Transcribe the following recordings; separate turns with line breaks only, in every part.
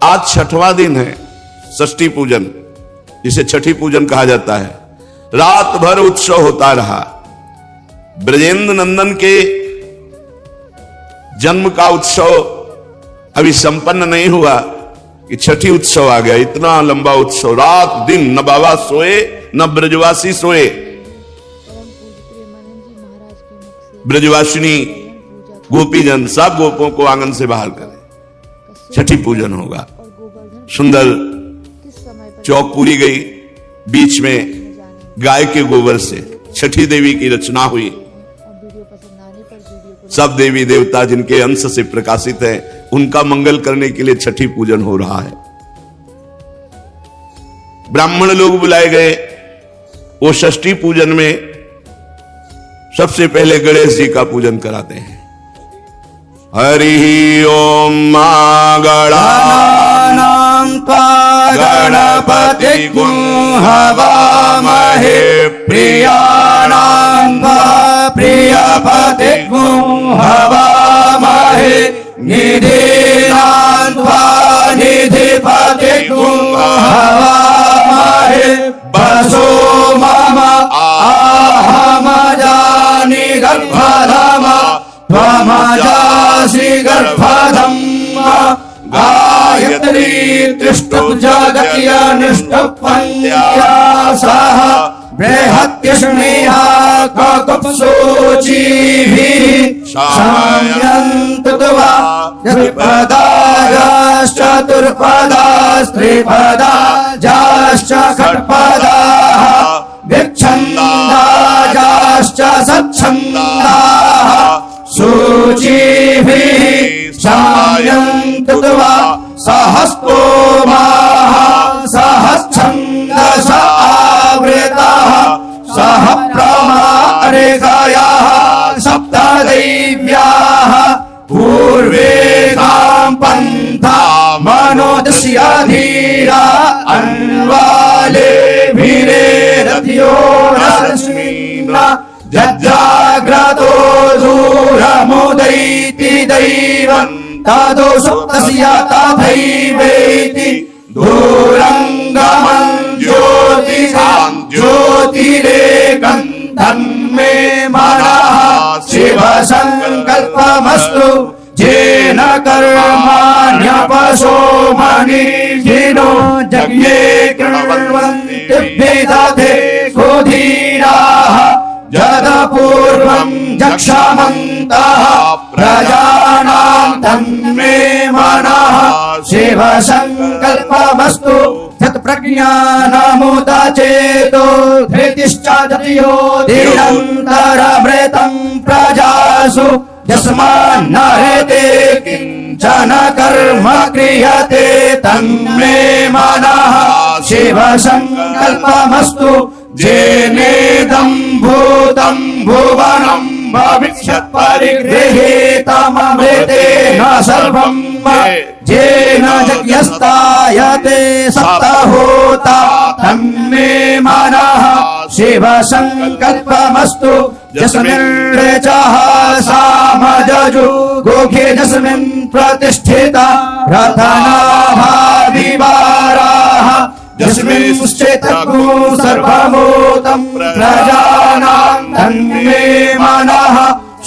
आज छठवां दिन है षष्ठी पूजन, जिसे छठी पूजन कहा जाता है। रात भर उत्सव होता रहा। ब्रजेंद्र नंदन के जन्म का उत्सव अभी संपन्न नहीं हुआ कि छठी उत्सव आ गया। इतना लंबा उत्सव, रात दिन न बाबा सोए न ब्रजवासी सोए। ब्रजवासिनी गोपीजन सब गोपों को आंगन से बाहर करें, छठी पूजन होगा। सुंदर चौक पूरी गई, बीच में गाय के गोबर से छठी देवी की रचना हुई। सब देवी देवता जिनके अंश से प्रकाशित है, उनका मंगल करने के लिए छठी पूजन हो रहा है। ब्राह्मण लोग बुलाए गए। वो षष्ठी पूजन में सबसे पहले गणेश जी का पूजन कराते हैं। हरि ओम गणानां गणपति हवामहे प्रियाणां प्रियपति हवामहे निधीनां निधिपति हवामहे वसो मम आहम जानि गर्भधम त्वमजासि गर्भधम् गायत्री तिष्ठुप् जगत्यनिष्ठपन्यासः बृहत्यश्नेहा ककुप्सोचिभिः शाम्यन्तुत्वा त्रिपदाश्च खट्पदाः विच्छन्दाश्च सच्छन्दाः सूचिभिः शाम्यन्तुत्वा सहस्तोमाः सहच्छन्दस आवृताः सह प्रमारिकायाः सप्तदैव्याः पूर्वेगां पन्था मनोदस्य धीरा अन्वाले भिरेरथियो रश्मीना जज्जाग्रतो दूरमुदैति दैवं तदो सुप्तस्य तथैवेति दूरङ्गमं ज्योतिरेकं तन्मे मनः शिवसङ्कल्पमस्तु येन कर्माण्यपशो मनीषिणो यज्ञे कृण्वन्ति विदधे सुधीराः यदपूर्वं जक्षमन्तः प्रजानां तन्मे मनः शिवसङ्कल्पमस्तु तत्प्रज्ञानमुदचेतो धृतिश्च जतियो निरन्तरमृतं प्रजासु यस्मान्न हेते किञ्चन कर्म क्रियते तन्मे मनः शिवसङ्कल्पमस्तु जेनेदं भूतं भुवनं भविष्यत् परिगृहीतममृतेन सर्वं जेन यज्ञस्तायते सप्तहोता तन्मे मनः शिवसङ्कल्पमस्तु यस्मिन्नृचः सामजजु गोखे यस्मिन् प्रतिष्ठिता रथनाभाविवाराः यस्मिंश्चेतगु सर्वभूतं प्रजानां तन्मे मनः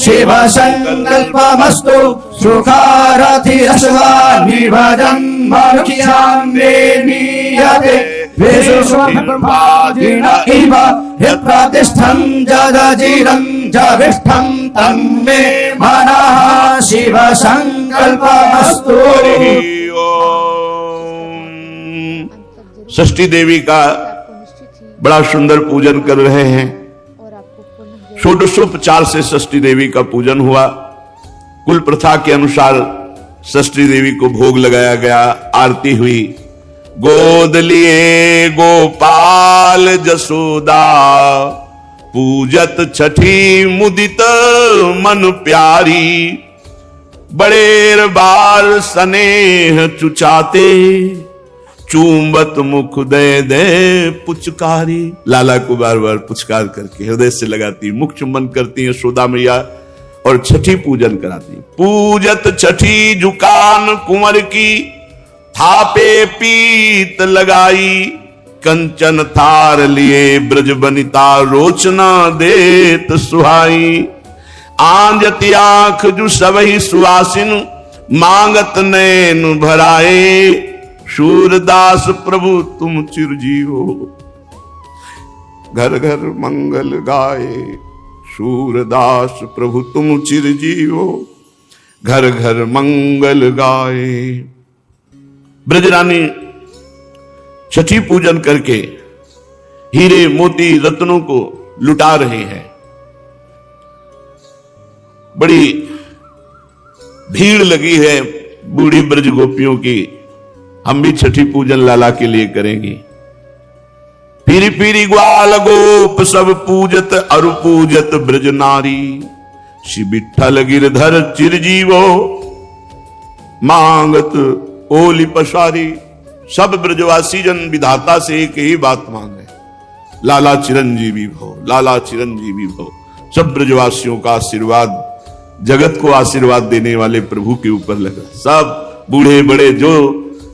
शिवसङ्कल्पमस्तु सुखारथिरस्वानिभजन् मनुष्यान्मे नीयते विश्वब्रह्मादिन इव यत्प्रतिष्ठं जदजिरं जविष्ठं तन्मे मनः शिवसङ्कल्पमस्तु। षष्ठी देवी का बड़ा सुंदर पूजन कर रहे हैं। षोडशोपचार से षष्ठी देवी का पूजन हुआ। कुल प्रथा के अनुसार षष्ठी देवी को भोग लगाया गया, आरती हुई। गोद लिए गोपाल जसोदा पूजत छठी मुदित मन प्यारी, बड़ेर बाल स्नेह चुचाते चूंबत मुख दे दे पुचकारी। लाला को बार बार पुचकार करके हृदय से लगाती, मुख चुम्बन करती है यशोदा मैया और छठी पूजन कराती। पूजत छठी जुकान कुंवर की थापे पीत लगाई, कंचन थार लिए ब्रज बनिता रोचना देत सुहाई। आंजति आंख जु सबहि सुवासिन, मांगत नैन भराए। शूरदास प्रभु तुम चिरजीवो, घर घर मंगल गाए। शूरदास प्रभु तुम चिरजीवो, घर घर मंगल गाए। ब्रजरानी छठी पूजन करके हीरे मोती रत्नों को लुटा रहे हैं। बड़ी भीड़ लगी है बूढ़ी ब्रज गोपियों की। हम भी छठी पूजन लाला के लिए करेंगे। पीरी पीरी ग्वाल गोप सब पूजत, अरु पूजत ब्रज नारी। श्री विठ्ठल गिरधर चिरजीवो, मांगत ओली पसारी। सब ब्रजवासी जन विधाता से एक ही बात मांगे, लाला चिरंजीवी भो, लाला चिरंजीवी भो। सब ब्रजवासियों का आशीर्वाद, जगत को आशीर्वाद देने वाले प्रभु के ऊपर लगा। सब बूढ़े बड़े जो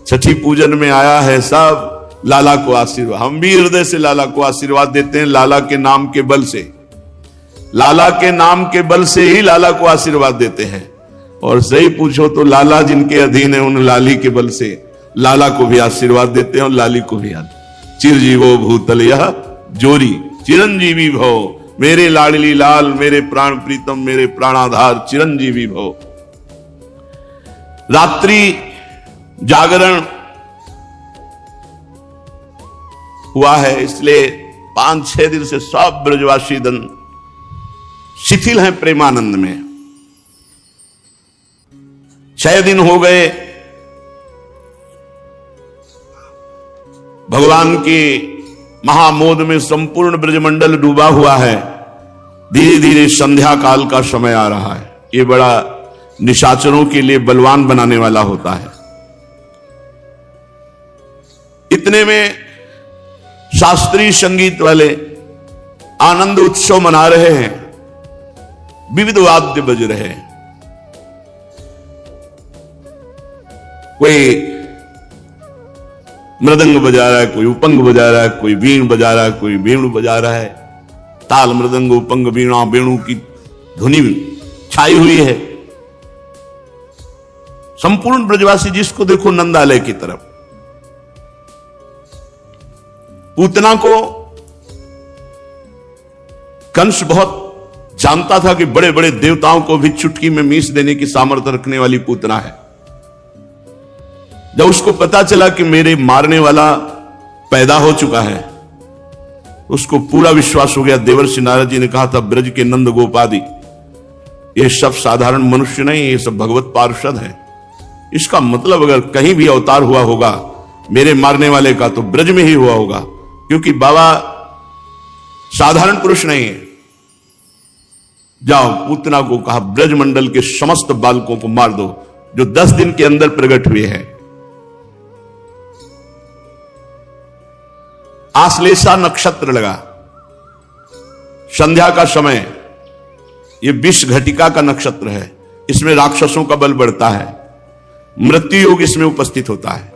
छठी पूजन में आया है, सब लाला को आशीर्वाद। हम भी हृदय से लाला को आशीर्वाद देते हैं, लाला के नाम के बल से। लाला के नाम के बल से ही लाला को आशीर्वाद देते हैं। और सही पूछो तो लाला जिनके अधीन है, उन लाली के बल से लाला को भी आशीर्वाद देते हैं और लाली को भी चिरजीवो भूतल यह जोरी, चिरंजीवी भव। मेरे लाडली लाल, मेरे प्राण प्रीतम, मेरे प्राणाधार, चिरंजीवी भव। रात्रि जागरण हुआ है, इसलिए 5-6 दिन से सब ब्रजवासी दन शिथिल हैं प्रेमानंद में। 6 दिन हो गए भगवान के महामोद में संपूर्ण ब्रजमंडल डूबा हुआ है। धीरे धीरे संध्या काल का समय आ रहा है। ये बड़ा निशाचरों के लिए बलवान बनाने वाला होता है। इतने में शास्त्रीय संगीत वाले आनंद उत्सव मना रहे हैं, विविध वाद्य बज रहे हैं। कोई मृदंग बजा रहा है, कोई उपंग बजा रहा है, कोई वीण बजा रहा है, कोई वेणु बजा रहा है। ताल मृदंग उपंग वीणा वेणु की धुनी छाई हुई है। संपूर्ण ब्रजवासी जिसको देखो नंदालय की तरफ। पूतना को कंस बहुत जानता था कि बड़े बड़े देवताओं को भी चुटकी में मीस देने की सामर्थ्य रखने वाली पूतना है। जब उसको पता चला कि मेरे मारने वाला पैदा हो चुका है, उसको पूरा विश्वास हो गया। देवर्षि नारद जी ने कहा था, ब्रज के नंद गोपादि ये सब साधारण मनुष्य नहीं, ये सब भगवत पार्षद है। इसका मतलब अगर कहीं भी अवतार हुआ होगा मेरे मारने वाले का, तो ब्रज में ही हुआ होगा, क्योंकि बाबा साधारण पुरुष नहीं है। जाओ, पूतना को कहा ब्रज मंडल के समस्त बालकों को मार दो जो 10 दिन के अंदर प्रकट हुए हैं। आश्लेषा नक्षत्र लगा, संध्या का समय। यह विष घटिका का नक्षत्र है, इसमें राक्षसों का बल बढ़ता है, मृत्यु योग इसमें उपस्थित होता है।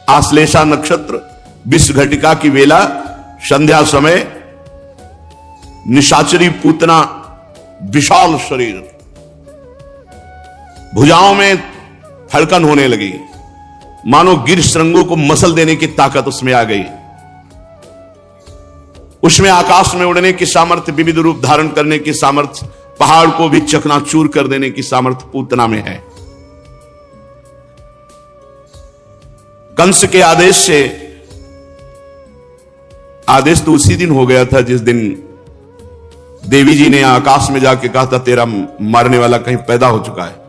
आश्लेषा नक्षत्र, विष घटिका की वेला, संध्या समय। निशाचरी पूतना, विशाल शरीर, भुजाओं में धड़कन होने लगी, मानो गिर श्रृंगों को मसल देने की ताकत उसमें आ गई। उसमें आकाश में उड़ने की सामर्थ्य, विविध रूप धारण करने की सामर्थ्य, पहाड़ को भी चकनाचूर कर देने की सामर्थ्य पूतना में है। कंस के आदेश से, आदेश तो उसी दिन हो गया था जिस दिन देवी जी ने आकाश में जाके कहा था तेरा मारने वाला कहीं पैदा हो चुका है।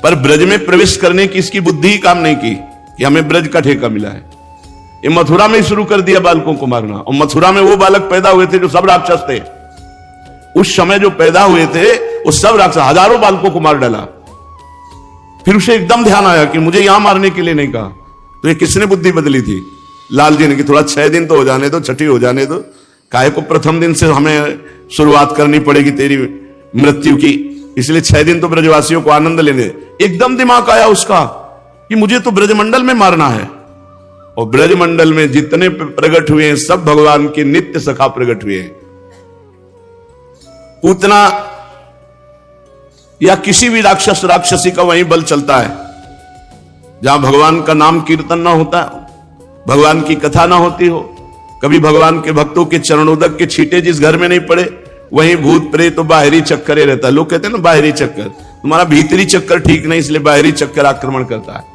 पर ब्रज में प्रवेश करने की इसकी बुद्धि ही काम नहीं की कि हमें ब्रज का ठेका मिला है। ये मथुरा में शुरू कर दिया बालकों को मारना, और मथुरा में वो बालक पैदा हुए थे जो सब राक्षस थे। उस समय जो पैदा हुए थे वो सब राक्षस, हजारों बालकों को मार डाला। फिर उसे एकदम ध्यान आया कि मुझे यहां मारने के लिए नहीं कहा। तो ये किसने बुद्धि बदली थी? लाल जी ने कि थोड़ा 6 दिन तो हो जाने दो, छठी हो जाने दो, काहे को प्रथम दिन से हमें शुरुआत करनी पड़ेगी तेरी मृत्यु की, इसलिए 6 दिन तो ब्रजवासियों को आनंद लेने। एकदम दिमाग आया उसका कि मुझे तो ब्रजमंडल में मारना है। और ब्रजमंडल में जितने प्रकट हुए हैं सब भगवान के नित्य सखा प्रकट हुए हैं। पूतना या किसी भी राक्षस राक्षसी का वही बल चलता है जहां भगवान का नाम कीर्तन ना होता, भगवान की कथा ना होती हो, कभी भगवान के भक्तों के चरणोदक के छींटे जिस घर में नहीं पड़े, वहीं भूत प्रेत तो बाहरी चक्कर ही रहता है। लोग कहते हैं ना बाहरी चक्कर, तुम्हारा भीतरी चक्कर ठीक नहीं इसलिए बाहरी चक्कर आक्रमण करता है।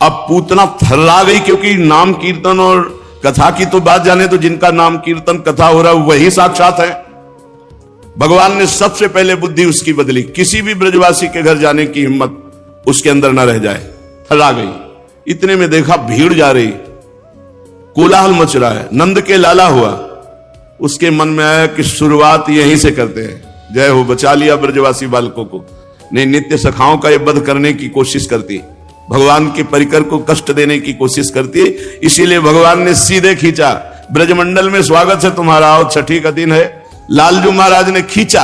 अब पूतना थर्रा गई क्योंकि नाम कीर्तन और कथा की तो बात जाने, तो जिनका नाम कीर्तन कथा हो रहा है वही साक्षात है। भगवान ने सबसे पहले बुद्धि उसकी बदली, किसी भी ब्रजवासी के घर जाने की हिम्मत उसके अंदर न रह जाए। थर्रा गई। इतने में देखा भीड़ जा रही, कोलाहल मच रहा है, नंद के लाला हुआ। उसके मन में आया कि शुरुआत यहीं से करते हैं। जय हो, बचा लिया ब्रजवासी बालकों को। नहीं, नित्य सखाओं का यह वध करने की कोशिश करती, भगवान के परिकर को कष्ट देने की कोशिश करती, इसीलिए भगवान ने सीधे खींचा। ब्रजमंडल में स्वागत है तुम्हारा, और छठी का दिन है। लालजू महाराज ने खींचा।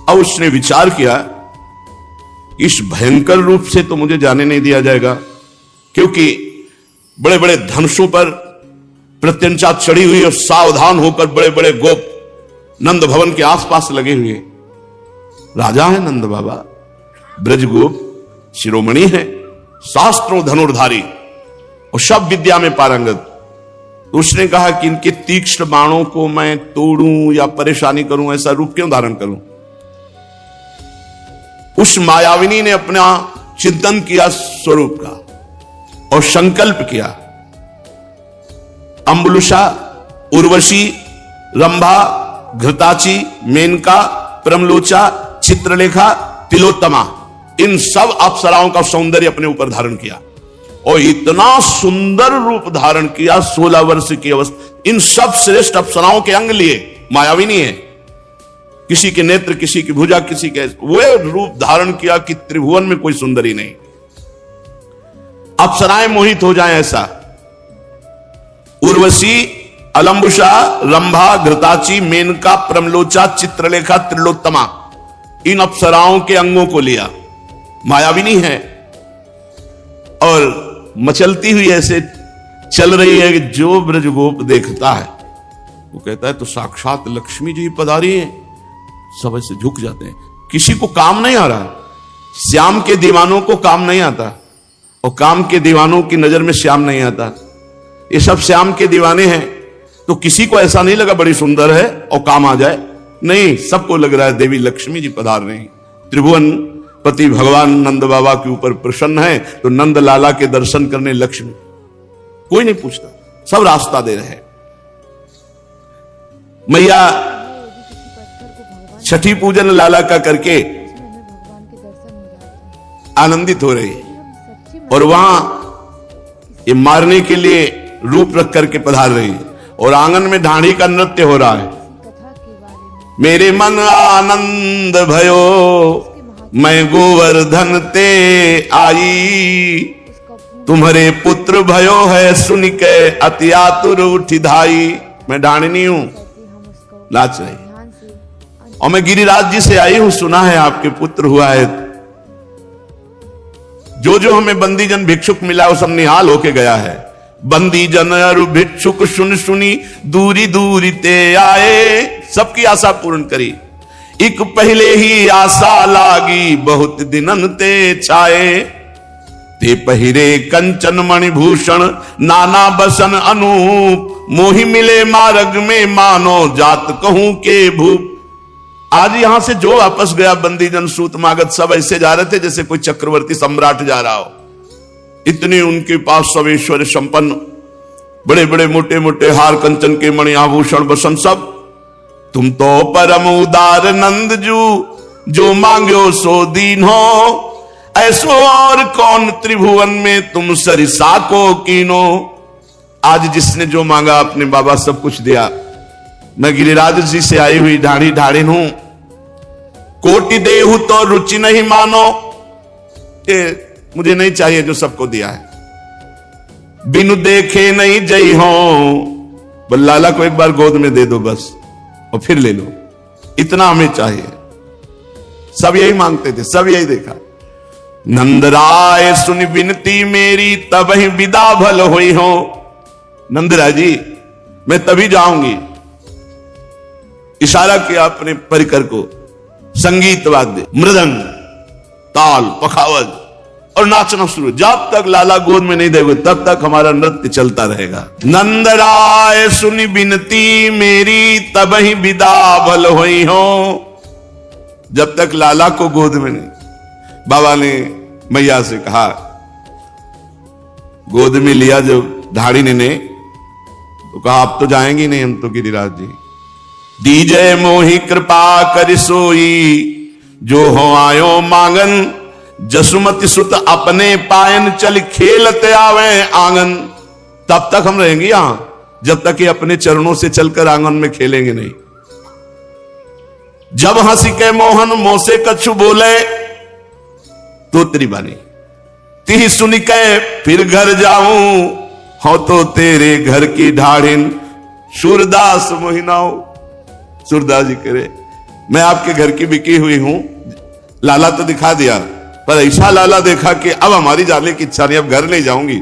अब उसने विचार किया, इस भयंकर रूप से तो मुझे जाने नहीं दिया जाएगा, क्योंकि बड़े बड़े धनुषों पर प्रत्यंचा चढ़ी हुई और सावधान होकर बड़े बड़े गोप नंद भवन के आसपास लगे हुए। राजा है नंद बाबा, ब्रजगोप शिरोमणि है, शास्त्रों धनुर्धारी और सब विद्या में पारंगत। उसने कहा कि इनके तीक्ष्ण बाणों को मैं तोड़ूं या परेशानी करूं, ऐसा रूप क्यों धारण करूं। उस मायाविनी ने अपना चिंतन किया स्वरूप का और संकल्प किया। अम्बुलुषा, उर्वशी, रंभा, घृताची, मेनका, प्रमलोचा, चित्रलेखा, तिलोत्तमा, इन सब अप्सराओं का सौंदर्य अपने ऊपर धारण किया और इतना सुंदर रूप धारण किया। 16 वर्ष की अवस्था, इन सब श्रेष्ठ अप्सराओं के अंग लिए, मायाविनी है, किसी के नेत्र, किसी की भुजा, किसी के, वो रूप धारण किया कि त्रिभुवन में कोई सुंदरी नहीं, अप्सराएं मोहित हो जाएं ऐसा। उर्वशी, अलंबुषा, रंभा, घृताची, मेनका, प्रमलोचा, चित्रलेखा, त्रिलोत्तमा, इन अप्सराओं के अंगों को लिया। मायाविनी है और मचलती हुई ऐसे चल रही है कि जो ब्रजगोप देखता है वो कहता है तो साक्षात लक्ष्मी जी पधारी है। सब ऐसे झुक जाते हैं। किसी को काम नहीं आ रहा। श्याम के दीवानों को काम नहीं आता और काम के दीवानों की नजर में श्याम नहीं आता। ये सब श्याम के दीवाने हैं, तो किसी को ऐसा नहीं लगा बड़ी सुंदर है और काम आ जाए। नहीं, सबको लग रहा है देवी लक्ष्मी जी पधार रही। त्रिभुवन पति भगवान नंद बाबा के ऊपर प्रसन्न है, तो नंद लाला के दर्शन करने लक्ष्मी, कोई नहीं पूछता, सब रास्ता दे रहे हैं। मैया छठी पूजन लाला का करके आनंदित हो रही और वहां ये मारने के लिए रूप रख करके पधार रही और आंगन में ढाणी का नृत्य हो रहा है। मेरे मन आनंद भयो मैं गोवर्धन ते आई, तुम्हारे पुत्र भयो है सुन के अति आतुर उठी धाई। मैं ढाणनी हूं, नाच रही, और मैं गिरिराज जी से आई हूं, सुना है आपके पुत्र हुआ है। जो जो हमें बंदीजन भिक्षुक मिला वो सब निहाल होके गया है। बंदीजन और भिक्षुक सुन सुनी दूरी दूरी ते आए, सबकी आशा पूर्ण करी। एक पहले ही आशा लागी बहुत दिनन ते छाए, ते पहिरे कंचन मणिभूषण नाना बसन अनूप, मोहि मिले मार्ग में मानो जात कहूं के भूप। आज यहां से जो वापस गया बंदीजन सूत मागत सब ऐसे जा रहे थे जैसे कोई चक्रवर्ती सम्राट जा रहा हो। इतने उनके पास सब ऐश्वर्य संपन्न, बड़े बड़े मोटे मोटे हार कंचन के मणि आभूषण बसन सब। तुम तो परम उदार नंद जू, जो मांगो सो दीन हो, ऐसो और कौन त्रिभुवन में तुम सरिसा को कीनो। आज जिसने जो मांगा अपने बाबा सब कुछ दिया। मैं गिरिराज जी से आई हुई ढाढ़ी ढाढ़िन हूं, कोटि देहु तो रुचि नहीं मानो, ये मुझे नहीं चाहिए जो सबको दिया है। बिनु देखे नहीं जई हो, बस लाला को एक बार गोद में दे दो बस और फिर ले लो, इतना हमें चाहिए। सब यही मांगते थे, सब यही देखा। नंदराय सुन बिनती मेरी तब ही विदा भल हुई हो। नंदराय जी मैं तभी जाऊंगी। इशारा किया अपने परिकर को, संगीत वाद्य मृदंग ताल पखावज और नाचना शुरू। जब तक लाला गोद में नहीं देगा तब तक हमारा नृत्य चलता रहेगा। नंदराय सुनी बिनती मेरी तब ही विदा भल हुई हो। जब तक लाला को गोद में नहीं, बाबा ने मैया से कहा, गोद में लिया जब धाड़िनी ने तो कहा अब तो जाएंगी नहीं हम तो गिरिराज जी। दीजय मोहि कृपा कर सोई जो हो आयो मांगन। जसुमति सुत अपने पायन चल खेलते आवे आंगन। तब तक हम रहेंगे यहां जब तक ये अपने चरणों से चलकर आंगन में खेलेंगे नहीं। जब हंसी के मोहन मोह से कछु बोले तो त्रिबानी ती सुनी के फिर घर जाऊं हो तो तेरे घर की ढाढ़िन। सूरदास मोहिनाओ। सूरदास जी करे मैं आपके घर की बिकी हुई हूं। लाला तो दिखा दिया पर ऐसा लाला देखा कि अब हमारी जाने की इच्छा नहीं, अब घर नहीं जाऊंगी।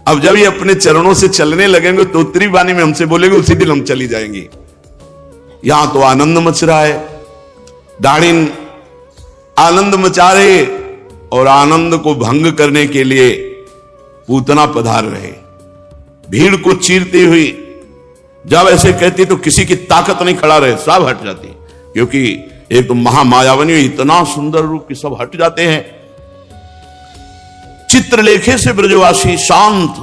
अब जब ये अपने चरणों से चलने लगेंगे तो उत्तरी बानी में हमसे बोलेंगे उसी दिन हम चली जाएंगी। यहां तो आनंद मच रहा है, दाढ़िन आनंद मचा रहे और आनंद को भंग करने के लिए पूतना पधार रहे। भीड़ को चीरती हुई जब ऐसे कहती तो किसी की ताकत नहीं खड़ा रहे, सब हट जाती, क्योंकि एक तो महामायावनी इतना सुंदर रूप कि सब हट जाते हैं। चित्रलेखे से ब्रजवासी शांत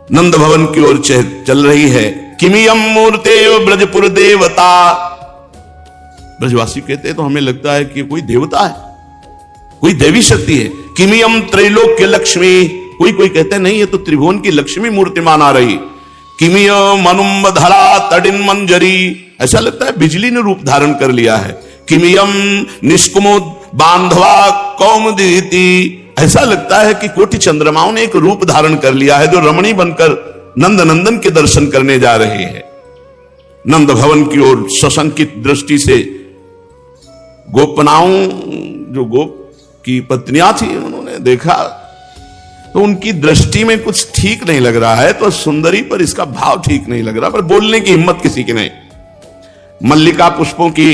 नंद भवन की ओर चल रही है। किमियम मूर्ते ब्रजपुर देवता। ब्रजवासी कहते हैं तो हमें लगता है कि कोई देवता है, कोई देवी शक्ति है। किमियम त्रैलोक्य लक्ष्मी। कोई कोई कहते हैं नहीं ये तो त्रिभुवन की लक्ष्मी मूर्तिमान आ रही। किमिय मनुम धरा तडिन मंजरी। ऐसा लगता है बिजली ने रूप धारण कर लिया है। किमियम निष्कुमुद बांधवा कौमुदीति। ऐसा लगता है कि कोटि चंद्रमाओं ने एक रूप धारण कर लिया है जो रमणी बनकर नंद नंदन के दर्शन करने जा रहे हैं। नंद भवन की ओर सशंकित दृष्टि से गोपनाओं जो गोप की पत्नियां थी उन्होंने देखा तो उनकी दृष्टि में कुछ ठीक नहीं लग रहा है। तो सुंदरी पर इसका भाव ठीक नहीं लग रहा, पर बोलने की हिम्मत किसी की नहीं। मल्लिका पुष्पों की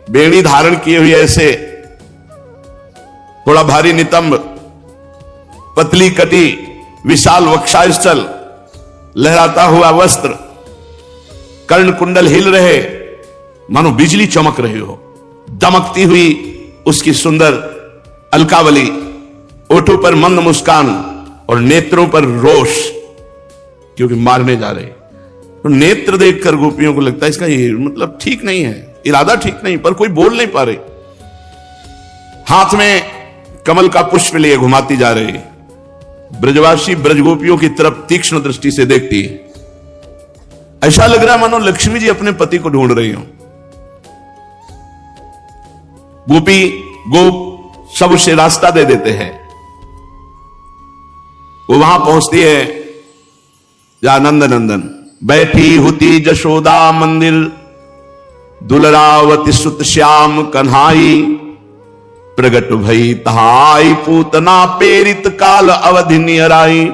बेड़ी धारण किए हुए ऐसे थोड़ा भारी नितंब, पतली कटी, विशाल वक्षास्थल, लहराता हुआ वस्त्र, कर्ण कुंडल हिल रहे मानो बिजली चमक रही हो। दमकती हुई उसकी सुंदर अलकावली, ओठों पर मंद मुस्कान और नेत्रों पर रोष, क्योंकि मारने जा रहे। तो नेत्र देखकर गोपियों को लगता है इसका ये मतलब ठीक नहीं है, इरादा ठीक नहीं, पर कोई बोल नहीं पा रहे। हाथ में कमल का पुष्प लिए घुमाती जा रही। ब्रजवासी ब्रजगोपियों की तरफ तीक्ष्ण दृष्टि से देखती है। ऐसा लग रहा है मानो लक्ष्मी जी अपने पति को ढूंढ रही हो। गोपी गोप सब उसे रास्ता दे देते हैं। वो वहां पहुंचती है जहां नंद नंदन बैठी होती जशोदा मंदिर। दुलरावती सुत श्याम कन्हाई प्रगट भई तहाई पूतना पेरित काल अवधि नियराई।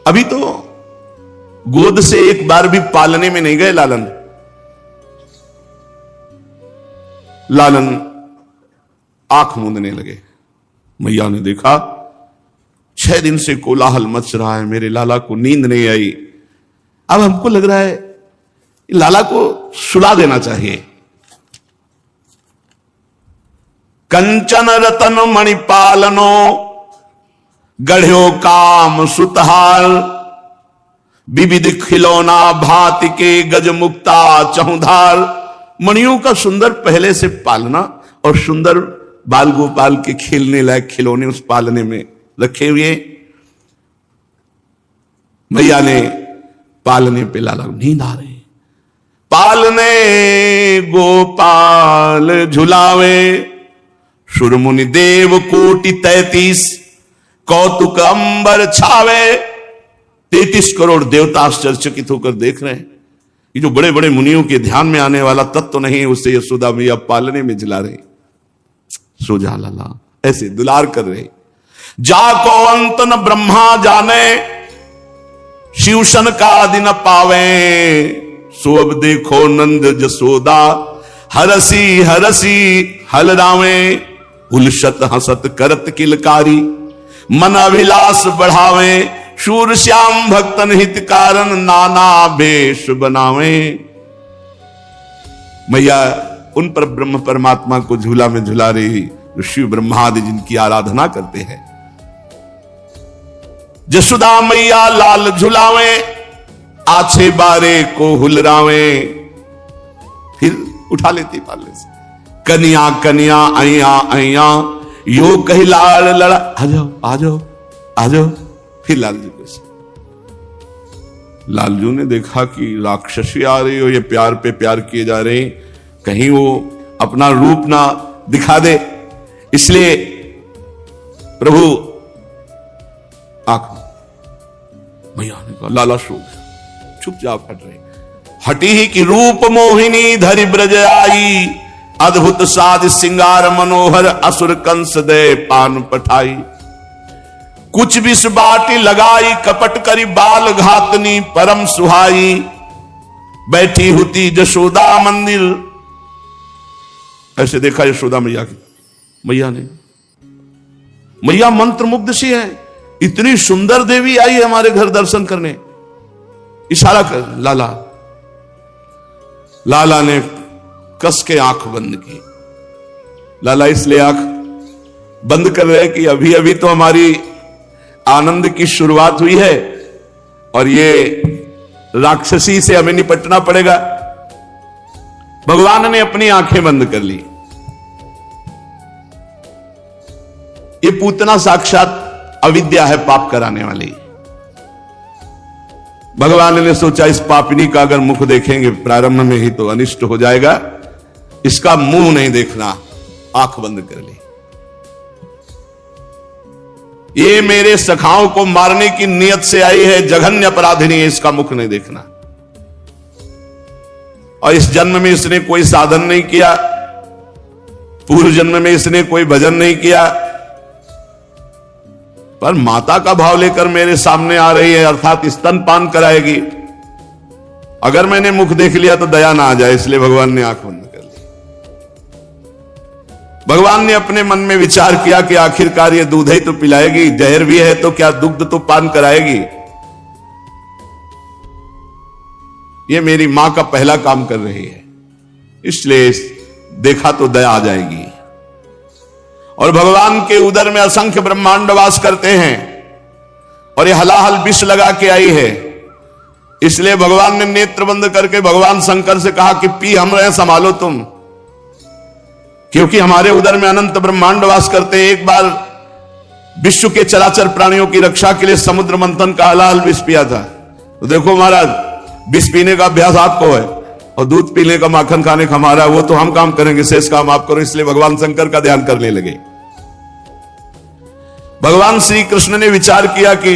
अभी तो गोद से एक बार भी पालने में नहीं गए लालन। लालन आंख मूंदने लगे। मैया ने देखा 6 दिन से कोलाहल मच रहा है, मेरे लाला को नींद नहीं आई। अब हमको लग रहा है लाला को सुला देना चाहिए। कंचन रतन मणिपालनो गढ़्यो काम सुतहार। विविध खिलौना भांति के गज मुक्ता चहुधार। मणियों का सुंदर पहले से पालना और सुंदर बाल गोपाल के खेलने लायक खिलौने उस पालने में रखे हुए। मैया ने पालने पे लाला नींद आ रही। पालने गोपाल झुलावे सुरमुनि देव कोटि 33 कौतुक अंबर छावे। 33 करोड़ देवता आश्चर्यचकित होकर देख रहे हैं। ये जो बड़े बड़े मुनियों के ध्यान में आने वाला तत्व नहीं है, उससे यशोदा मैया पालने में झुला रही। सो जा लाला, ऐसे दुलार कर रहे। जाको अंत न ब्रह्मा जाने, शिवशन का आदि न पावे, सो अब देखो नंद जसोदा, हरसी हरसी हल रावे, उलशत हसत करत किलकारी, मन अभिलाष बढ़ावे, शूर श्याम भक्तन हित कारण, नाना भेष बनावे। मैया उन पर ब्रह्म परमात्मा को झूला में झुला रही, शिव ब्रह्मादि जिनकी आराधना करते हैं। जसुदा मैया लाल झुलावे, आछे बारे को हुलरावे, फिर उठा लेती पाले से। कन्या कन्या अया अया, यो कही लाल लड़ा, आ जाओ आ जाओ आ जाओ। फिर लालजू को, लालजू ने देखा कि राक्षसी आ रही हो, ये प्यार पे प्यार किए जा रहे हैं, कहीं वो अपना रूप ना दिखा दे, इसलिए प्रभु आंख, मैया ने कहा लाला सो गया, चुपचाप हट रहे। हटी ही कि रूप मोहिनी धरि ब्रज आई, अद्भुत साज सिंगार मनोहर, असुर कंस दे पान पठाई। कुछ विष बाटी लगाई, कपट करी बाल घातनी, परम सुहाई। बैठी होती जशोदा मंदिर, ऐसे देखा यशोदा मैया की, मैया ने, मैया मंत्र मुग्ध सी है, इतनी सुंदर देवी आई है हमारे घर दर्शन करने। इशारा कर लाला, लाला ने कस के आंख बंद की। लाला इसलिए आंख बंद कर रहे कि अभी अभी तो हमारी आनंद की शुरुआत हुई है और ये राक्षसी से हमें निपटना पड़ेगा। भगवान ने अपनी आंखें बंद कर ली। ये पूतना साक्षात अविद्या है, पाप कराने वाली। भगवान ने सोचा इस पापिनी का अगर मुख देखेंगे प्रारंभ में ही तो अनिष्ट हो जाएगा, इसका मुंह नहीं देखना। आंख बंद कर ली। ये मेरे सखाओं को मारने की नियत से आई है, जघन्य अपराधिनी है, इसका मुख नहीं देखना। और इस जन्म में इसने कोई साधन नहीं किया, पूर्व जन्म में इसने कोई भजन नहीं किया, पर माता का भाव लेकर मेरे सामने आ रही है, अर्थात स्तनपान कराएगी। अगर मैंने मुख देख लिया तो दया ना आ जाए, इसलिए भगवान ने आंख बंद कर ली। भगवान ने अपने मन में विचार किया कि आखिरकार ये दूध ही तो पिलाएगी, जहर भी है तो क्या दुग्ध तो पान कराएगी। ये मेरी मां का पहला काम कर रही है, इसलिए देखा तो दया आ जाएगी। और भगवान के उदर में असंख्य ब्रह्मांड वास करते हैं और ये हलाहल विष लगा के आई है, इसलिए भगवान ने नेत्र बंद करके भगवान शंकर से कहा कि पी हम रहे, संभालो तुम, क्योंकि हमारे उदर में अनंत ब्रह्मांड वास करते हैं। एक बार विश्व के चराचर प्राणियों की रक्षा के लिए समुद्र मंथन का हलाहल विष पिया था। तो देखो महाराज, विष पीने का अभ्यास आपको है और दूध पीने का, माखन खाने का हमारा, वो तो हम काम करेंगे, शेष काम आप करो। इसलिए भगवान शंकर का ध्यान करने लगे। भगवान श्री कृष्ण ने विचार किया कि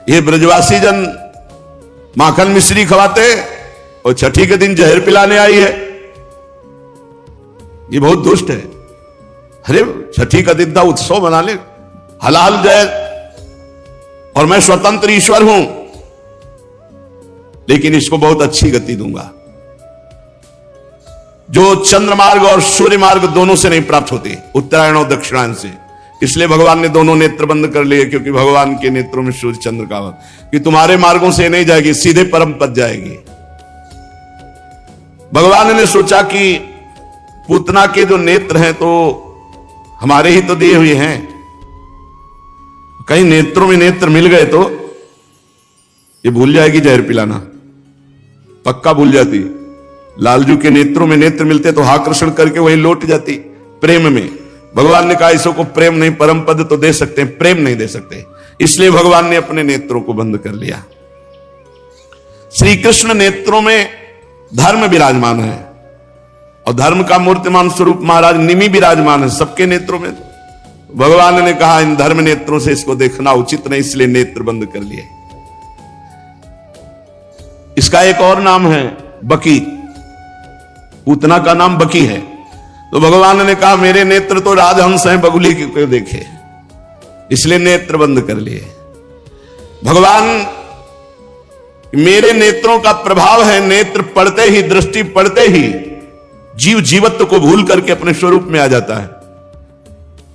ये ब्रजवासी जन माखन मिश्री खवाते और छठी के दिन जहर पिलाने आई है, ये बहुत दुष्ट है। अरे छठी का दिन था, उत्सव मना ले, हलाल जहर, और मैं स्वतंत्र ईश्वर हूं, लेकिन इसको बहुत अच्छी गति दूंगा जो चंद्र मार्ग और सूर्य मार्ग दोनों से नहीं प्राप्त होती, उत्तरायण और दक्षिणायन से। इसलिए भगवान ने दोनों नेत्र बंद कर लिए, क्योंकि भगवान के नेत्रों में सूर्य चंद्र का कि तुम्हारे मार्गों से नहीं जाएगी, सीधे परम पद जाएगी। भगवान ने सोचा कि पूतना के जो नेत्र हैं तो हमारे ही तो दिए हुए हैं, कहीं नेत्रों में नेत्र मिल गए तो ये भूल जाएगी जहर पिलाना, पक्का भूल जाती। लालजू के नेत्रों में नेत्र मिलते तो आकर्षण करके वही लौट जाती प्रेम में। भगवान ने कहा इसको प्रेम नहीं, परम पद तो दे सकते हैं, प्रेम नहीं दे सकते, इसलिए भगवान ने अपने नेत्रों को बंद कर लिया। श्री कृष्ण नेत्रों में धर्म विराजमान है और धर्म का मूर्तिमान स्वरूप महाराज निमि विराजमान है सबके नेत्रों में। भगवान ने कहा इन धर्म नेत्रों से इसको देखना उचित नहीं, इसलिए नेत्र बंद कर लिए। इसका एक और नाम है बकी, पूतना का नाम बकी है। तो भगवान ने कहा मेरे नेत्र तो राजहंस हैं, बगुली के देखे, इसलिए नेत्र बंद कर लिए। भगवान मेरे नेत्रों का प्रभाव है, नेत्र पड़ते ही, दृष्टि पड़ते ही जीव जीवत्व को भूल करके अपने स्वरूप में आ जाता है,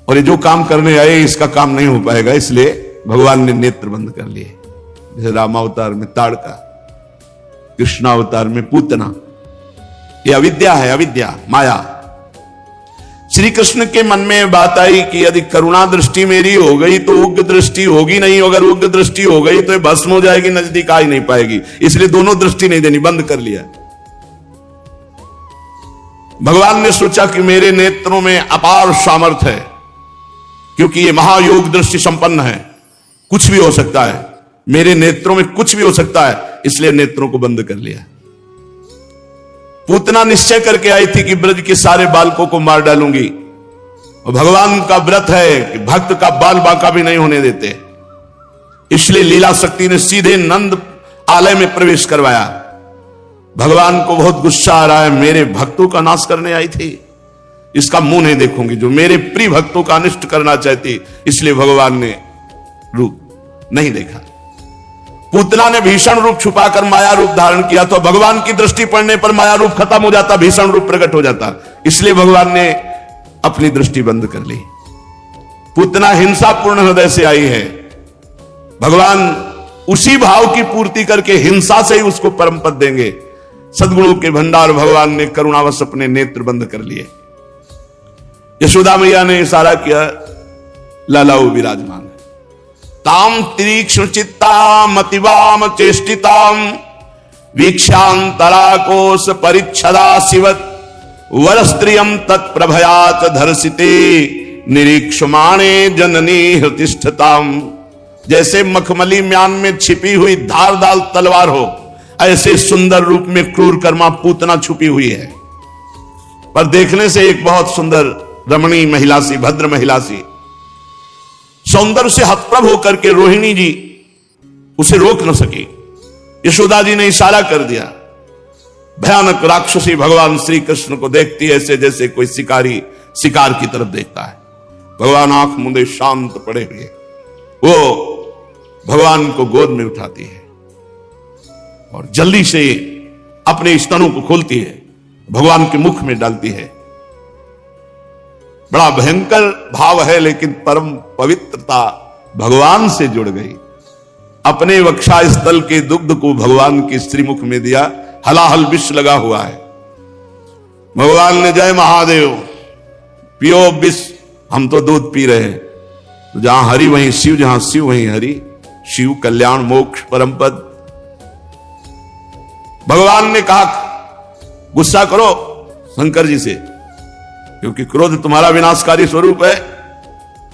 और ये जो काम करने आए इसका काम नहीं हो पाएगा, इसलिए भगवान ने नेत्र बंद कर लिए। जैसे रामावतार में ताड़का, कृष्णावतार में पूतना, ये अविद्या है, अविद्या माया। श्री कृष्ण के मन में बात आई कि यदि करुणा दृष्टि मेरी हो गई तो उग्र दृष्टि होगी नहीं, अगर उग्र दृष्टि हो गई तो भस्म हो जाएगी, नजदीक आ ही नहीं पाएगी, इसलिए दोनों दृष्टि नहीं देनी, बंद कर लिया। भगवान ने सोचा कि मेरे नेत्रों में अपार सामर्थ्य है, क्योंकि ये महायोग दृष्टि संपन्न है, कुछ भी हो सकता है, मेरे नेत्रों में कुछ भी हो सकता है, इसलिए नेत्रों को बंद कर लिया। पूतना निश्चय करके आई थी कि ब्रज के सारे बालकों को मार डालूंगी, और भगवान का व्रत है कि भक्त का बाल बांका भी नहीं होने देते, इसलिए लीला शक्ति ने सीधे नंद आलय में प्रवेश करवाया। भगवान को बहुत गुस्सा आ रहा है, मेरे भक्तों का नाश करने आई थी, इसका मुंह नहीं देखूंगी, जो मेरे प्रिय भक्तों का अनिष्ट करना चाहती, इसलिए भगवान ने रूप नहीं देखा। पूतना ने भीषण रूप छुपाकर माया रूप धारण किया, तो भगवान की दृष्टि पड़ने पर माया रूप खत्म हो जाता, भीषण रूप प्रकट हो जाता, इसलिए भगवान ने अपनी दृष्टि बंद कर ली। पूतना हिंसापूर्ण हृदय से आई है, भगवान उसी भाव की पूर्ति करके हिंसा से ही उसको परम पद देंगे। सद्गुणों के भंडार भगवान ने करुणावश अपने नेत्र बंद कर लिए। यशोदा मैया ने इशारा किया, लालाओ विराजमान है। ताम तीक्ष्ण चित्ताम अतिवाम चेष्टिताम वीक्षांतराकोश परिच्छदा शिवत वरस्त्रियम तत्प्रभयाच धर्षिते निरीक्षमाणे जननी हृतिष्ठताम। जैसे मखमली म्यान में छिपी हुई धारदार तलवार हो, ऐसे सुंदर रूप में क्रूर कर्मा पूतना छुपी हुई है, पर देखने से एक बहुत सुंदर रमणीय महिला सी, भद्र महिला सी, सौंदर्य से हतप्रभ होकर के रोहिणी जी उसे रोक न सकी। यशोदा जी ने इशारा कर दिया। भयानक राक्षसी भगवान श्री कृष्ण को देखती है ऐसे जैसे कोई शिकारी शिकार की तरफ देखता है। भगवान आंख मूंदे शांत पड़े हुए वो भगवान को गोद में उठाती है और जल्दी से अपने स्तनों को खोलती है, भगवान के मुख में डालती है। बड़ा भयंकर भाव है, लेकिन परम पवित्रता भगवान से जुड़ गई। अपने वक्षा स्थल के दुग्ध को भगवान के श्रीमुख में दिया, हलाहल विष लगा हुआ है। भगवान ने जय महादेव, पियो विष, हम तो दूध पी रहे हैं। तो जहां हरि वहीं शिव, जहां शिव वहीं हरि, शिव कल्याण मोक्ष परम पद। भगवान ने कहा गुस्सा करो शंकर जी से, क्योंकि क्रोध तुम्हारा विनाशकारी स्वरूप है।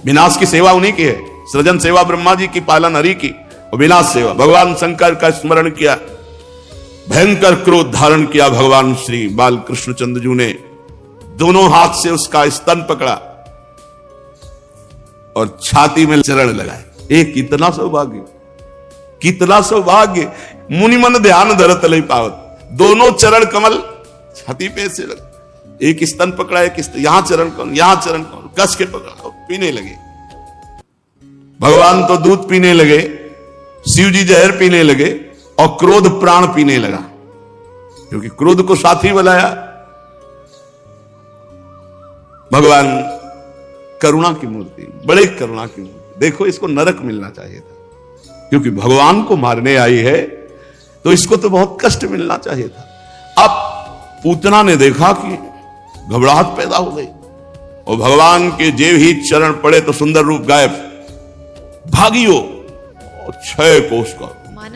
विनाश की सेवा उन्हीं की है, सृजन सेवा ब्रह्मा जी की, पालन हरि की, और विनाश सेवा भगवान शंकर का स्मरण किया। भयंकर क्रोध धारण किया भगवान श्री बाल कृष्णचंद्र जी ने, दोनों हाथ से उसका स्तन पकड़ा और छाती में चरण लगाए। एक कितना सौभाग्य, कितना सौभाग्य, मुनि मन ध्यान धरत लई पावत। दोनों चरण कमल छाती पे से लगा, एक स्तन पकड़ा, एक यहां चरण कौन, यहां चरण कौन, कस के पकड़ा, पीने लगे। भगवान तो दूध पीने लगे, शिव जी जहर पीने लगे, और क्रोध प्राण पीने लगा, क्योंकि क्रोध को साथी बनाया। भगवान करुणा की मूर्ति, बड़े करुणा की मूर्ति। देखो, इसको नरक मिलना चाहिए था, क्योंकि भगवान को मारने आई है तो इसको तो बहुत कष्ट मिलना चाहिए था। अब पूतना ने देखा कि घबराहट पैदा हो गई, और भगवान के जेब ही चरण पड़े तो सुंदर रूप गायब। भागियो, 6 कोस का,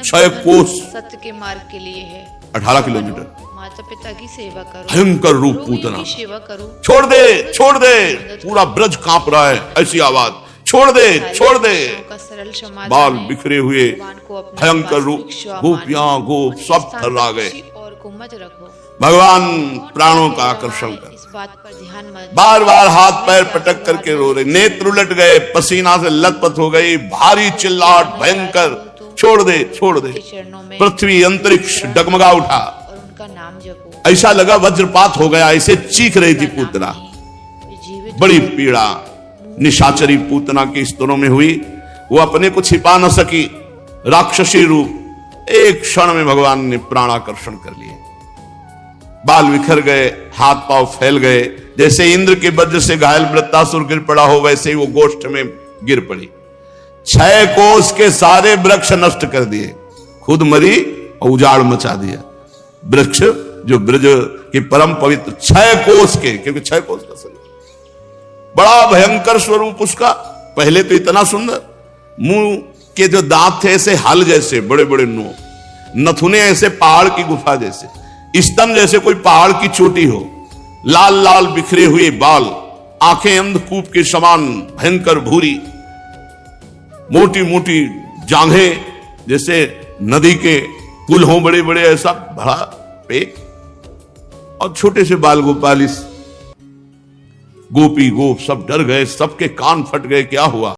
6 कोस
सत्य के मार्ग के लिए है,
18 किलोमीटर।
माता पिता की सेवा करो,
भयंकर रूप पूतना,
सेवा करो।
छोड़ दे, छोड़ दे, पूरा ब्रज कांप रहा है, ऐसी आवाज, छोड़ दे, छोड़ दे।
सरल समाधान,
बाल बिखरे हुए, भयंकर रूप, गोपियां गोप सब थर्रा गए।
और को मत रखो,
भगवान प्राणों का आकर्षण कर,
इस बात पर ध्यान मत,
बार बार हाथ पैर पटक करके रो रहे, नेत्र उलट गए, पसीना से लथपथ हो गई, भारी चिल्लाहट भयंकर, छोड़ दे, छोड़ दे। पृथ्वी अंतरिक्ष डगमगा उठा,
और उनका नाम जपो।
ऐसा लगा वज्रपात हो गया, ऐसे चीख रही थी पूतना। बड़ी पीड़ा निशाचरी पूतना के स्तनों में हुई। वो अपने को छिपा न सकी, राक्षसी रूप एक क्षण में भगवान ने प्राणाकर्षण कर लिए। बाल बिखर गए, हाथ पांव फैल गए, जैसे इंद्र के वज्र से घायल वृत्तासुर गिर पड़ा हो वैसे ही वो गोष्ठ में गिर पड़ी। 6 कोस के सारे वृक्ष नष्ट कर दिए, खुद मरी और उजाड़ मचा दिया। वृक्ष जो ब्रज के परम पवित्र 6 कोस के, क्योंकि 6 कोस का शरीर, बड़ा भयंकर स्वरूप उसका। पहले तो इतना सुंदर, मुंह के जो दांत थे ऐसे हल जैसे बड़े बड़े नो, नथुने ऐसे पहाड़ की गुफा जैसे, स्तन जैसे कोई पहाड़ की चोटी हो, लाल लाल बिखरे हुए बाल, आंखें अंधकूप के समान भयंकर भूरी, मोटी मोटी जांघें जैसे नदी के पुल हो बड़े बड़े, ऐसा बड़ा पेट, और छोटे से बाल गोपाल। गोपी गोप सब डर गए, सबके कान फट गए, क्या हुआ।